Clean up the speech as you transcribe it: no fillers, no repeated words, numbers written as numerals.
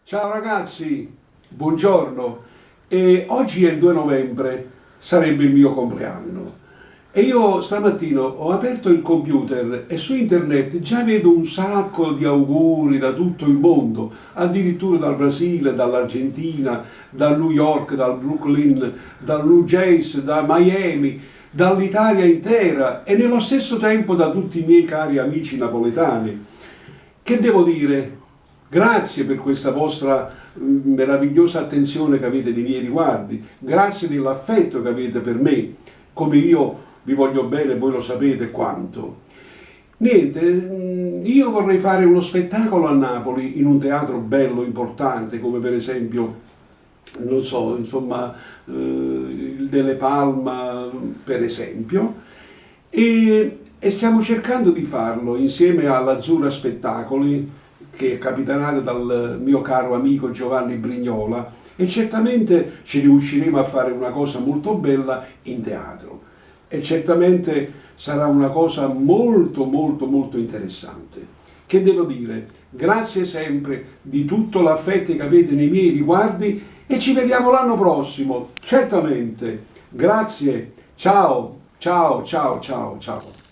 Ciao ragazzi, buongiorno. Oggi è il 2 novembre, sarebbe il mio compleanno. E io stamattina ho aperto il computer e su internet già vedo un sacco di auguri da tutto il mondo, addirittura dal Brasile, dall'Argentina, da New York, dal Brooklyn, dal New Jersey, da Miami, dall'Italia intera e nello stesso tempo da tutti i miei cari amici napoletani. Che devo dire? Grazie per questa vostra meravigliosa attenzione che avete nei miei riguardi, grazie dell'affetto che avete per me, come io vi voglio bene, voi lo sapete quanto. Niente, io vorrei fare uno spettacolo a Napoli in un teatro bello, importante, come per esempio, non so, insomma, il Delle Palma, per esempio, e stiamo cercando di farlo insieme all'Azzurra Spettacoli, che è capitanato dal mio caro amico Giovanni Brignola, e certamente ci riusciremo a fare una cosa molto bella in teatro e certamente sarà una cosa molto molto molto interessante. Che devo dire? Grazie sempre di tutto l'affetto che avete nei miei riguardi e ci vediamo l'anno prossimo, certamente. Grazie, ciao, ciao, ciao, ciao, ciao.